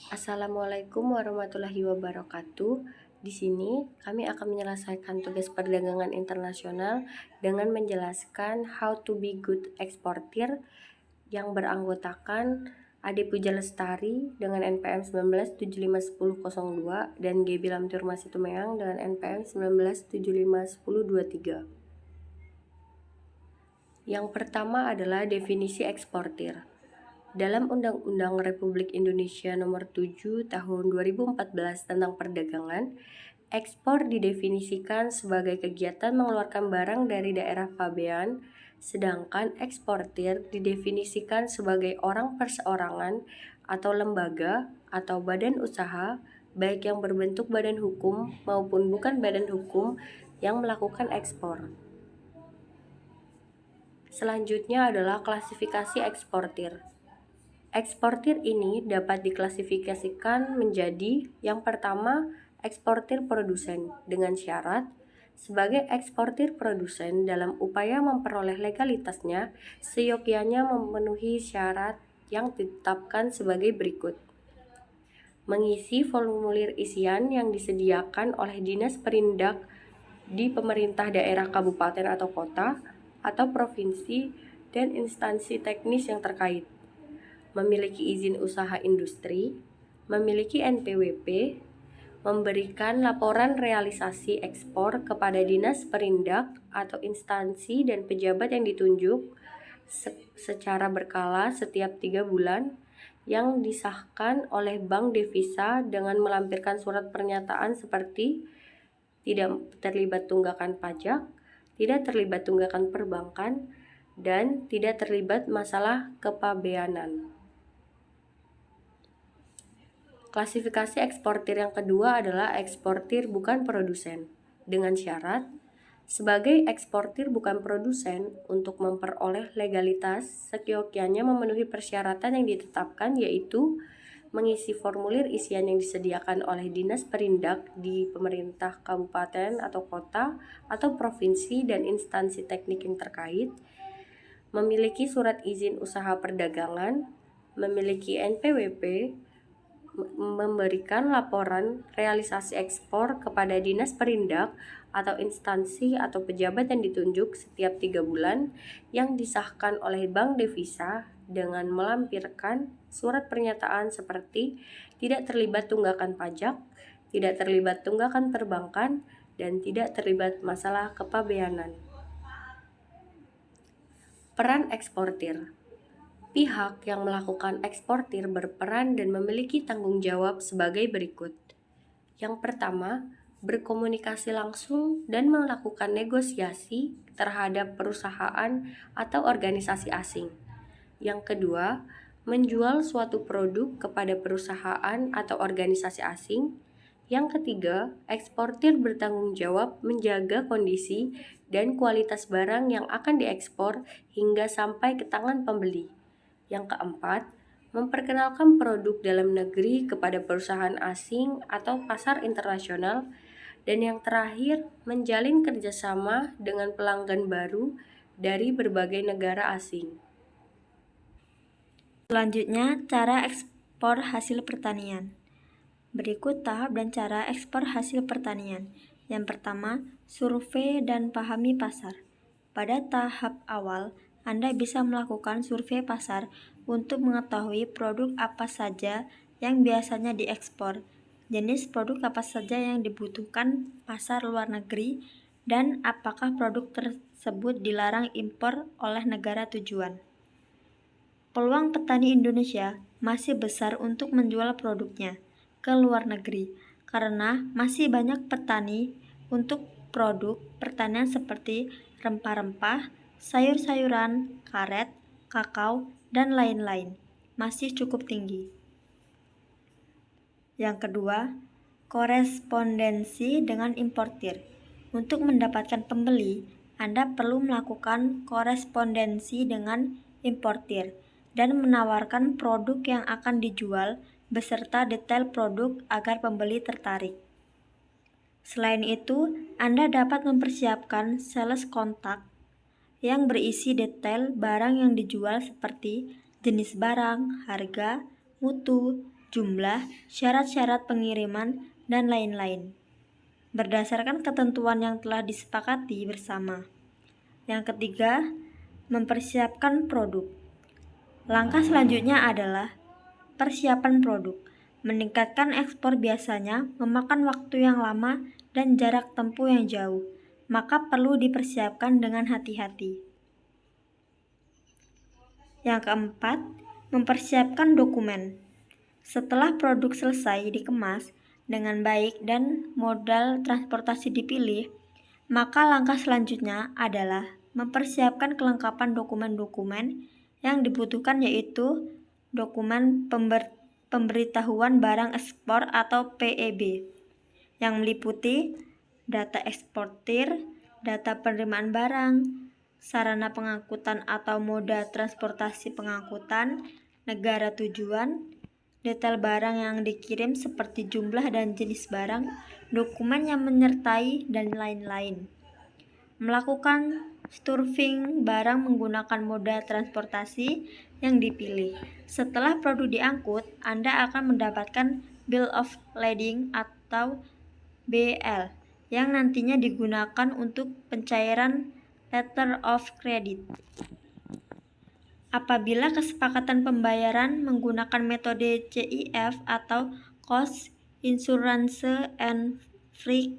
Assalamualaikum warahmatullahi wabarakatuh. Di sini kami akan menyelesaikan tugas perdagangan internasional dengan menjelaskan how to be good exporter yang beranggotakan Ade Puja Lestari dengan NPM 19751002 dan Gebi Lamtur Masitumeang dengan NPM 19751023. Yang pertama adalah definisi eksportir. Dalam Undang-Undang Republik Indonesia Nomor 7 Tahun 2014 tentang Perdagangan, ekspor didefinisikan sebagai kegiatan mengeluarkan barang dari daerah pabean, sedangkan eksportir didefinisikan sebagai orang perseorangan atau lembaga atau badan usaha, baik yang berbentuk badan hukum maupun bukan badan hukum yang melakukan ekspor. Selanjutnya adalah klasifikasi eksportir. Eksportir ini dapat diklasifikasikan menjadi yang pertama, eksportir produsen dengan syarat sebagai eksportir produsen dalam upaya memperoleh legalitasnya seyogyanya memenuhi syarat yang ditetapkan sebagai berikut. Mengisi formulir isian yang disediakan oleh Dinas Perindak di pemerintah daerah kabupaten atau kota atau provinsi dan instansi teknis yang terkait. Memiliki izin usaha industri, memiliki NPWP, memberikan laporan realisasi ekspor kepada Dinas Perindak atau instansi dan pejabat yang ditunjuk secara berkala setiap 3 bulan, yang disahkan oleh Bank Devisa dengan melampirkan surat pernyataan seperti tidak terlibat tunggakan pajak, tidak terlibat tunggakan perbankan, dan tidak terlibat masalah kepabeanan. Klasifikasi eksportir yang kedua adalah eksportir bukan produsen, dengan syarat sebagai eksportir bukan produsen untuk memperoleh legalitas seyogyanya memenuhi persyaratan yang ditetapkan, yaitu mengisi formulir isian yang disediakan oleh Dinas Perindak di pemerintah kabupaten atau kota atau provinsi dan instansi teknik yang terkait, memiliki surat izin usaha perdagangan, memiliki NPWP, memberikan laporan realisasi ekspor kepada Dinas Perindak atau instansi atau pejabat yang ditunjuk setiap 3 bulan yang disahkan oleh Bank Devisa dengan melampirkan surat pernyataan seperti tidak terlibat tunggakan pajak, tidak terlibat tunggakan perbankan, dan tidak terlibat masalah kepabeanan. Peran eksportir. Pihak yang melakukan eksportir berperan dan memiliki tanggung jawab sebagai berikut. Yang pertama, berkomunikasi langsung dan melakukan negosiasi terhadap perusahaan atau organisasi asing. Yang kedua, menjual suatu produk kepada perusahaan atau organisasi asing. Yang ketiga, eksportir bertanggung jawab menjaga kondisi dan kualitas barang yang akan diekspor hingga sampai ke tangan pembeli. Yang keempat, memperkenalkan produk dalam negeri kepada perusahaan asing atau pasar internasional. Dan yang terakhir, menjalin kerjasama dengan pelanggan baru dari berbagai negara asing. Selanjutnya, cara ekspor hasil pertanian. Berikut tahap dan cara ekspor hasil pertanian. Yang pertama, survei dan pahami pasar. Pada tahap awal, Anda bisa melakukan survei pasar untuk mengetahui produk apa saja yang biasanya diekspor, jenis produk apa saja yang dibutuhkan pasar luar negeri, dan apakah produk tersebut dilarang impor oleh negara tujuan. Peluang petani Indonesia masih besar untuk menjual produknya ke luar negeri karena masih banyak petani untuk produk pertanian seperti rempah-rempah, sayur-sayuran, karet, kakao, dan lain-lain masih cukup tinggi. Yang kedua, korespondensi dengan importir. Untuk mendapatkan pembeli, Anda perlu melakukan korespondensi dengan importir dan menawarkan produk yang akan dijual beserta detail produk agar pembeli tertarik. Selain itu, Anda dapat mempersiapkan sales kontak yang berisi detail barang yang dijual seperti jenis barang, harga, mutu, jumlah, syarat-syarat pengiriman, dan lain-lain, berdasarkan ketentuan yang telah disepakati bersama. Yang ketiga, mempersiapkan produk. Langkah selanjutnya adalah persiapan produk. Meningkatkan ekspor biasanya memakan waktu yang lama dan jarak tempuh yang jauh, maka perlu dipersiapkan dengan hati-hati. Yang keempat, mempersiapkan dokumen. Setelah produk selesai dikemas dengan baik dan modal transportasi dipilih, maka langkah selanjutnya adalah mempersiapkan kelengkapan dokumen-dokumen yang dibutuhkan, yaitu dokumen pemberitahuan barang ekspor atau PEB, yang meliputi data eksportir, data penerimaan barang, sarana pengangkutan atau moda transportasi pengangkutan, negara tujuan, detail barang yang dikirim seperti jumlah dan jenis barang, dokumen yang menyertai, dan lain-lain. Melakukan surfing barang menggunakan moda transportasi yang dipilih. Setelah produk diangkut, Anda akan mendapatkan Bill of Lading atau BL yang nantinya digunakan untuk pencairan Letter of Credit. Apabila kesepakatan pembayaran menggunakan metode CIF atau Cost, Insurance, and Freight,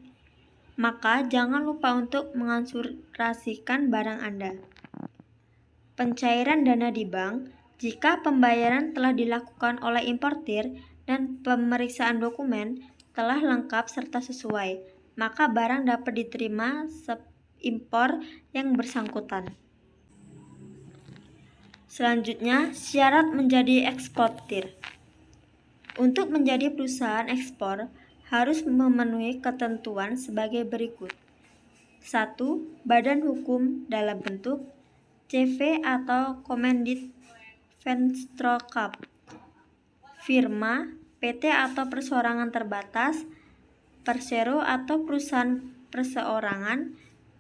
maka jangan lupa untuk mengasurasikan barang Anda. Pencairan dana di bank. Jika pembayaran telah dilakukan oleh importir dan pemeriksaan dokumen telah lengkap serta sesuai, maka barang dapat diterima impor yang bersangkutan. Selanjutnya, syarat menjadi eksportir. Untuk menjadi perusahaan ekspor, harus memenuhi ketentuan sebagai berikut. 1. Badan hukum dalam bentuk CV atau Commandit Venture, firma, PT atau perseorangan terbatas, persero atau perusahaan perseorangan,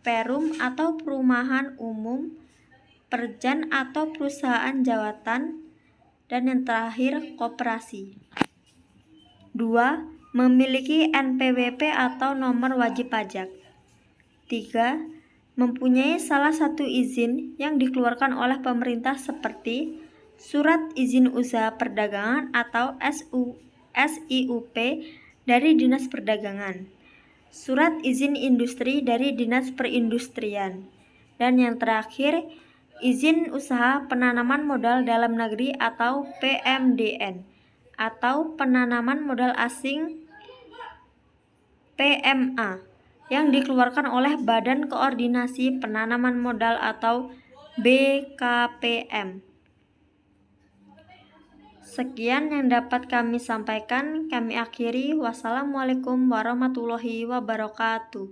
perum atau perumahan umum, perjan atau perusahaan jawatan, dan yang terakhir koperasi. 2. Memiliki NPWP atau nomor wajib pajak. 3. Mempunyai salah satu izin yang dikeluarkan oleh pemerintah seperti Surat Izin Usaha Perdagangan atau SIUP dari Dinas Perdagangan, Surat Izin Industri dari Dinas Perindustrian, dan yang terakhir, Izin Usaha Penanaman Modal Dalam Negeri atau PMDN, atau Penanaman Modal Asing PMA, yang dikeluarkan oleh Badan Koordinasi Penanaman Modal atau BKPM. Sekian yang dapat kami sampaikan, kami akhiri. Wassalamualaikum warahmatullahi wabarakatuh.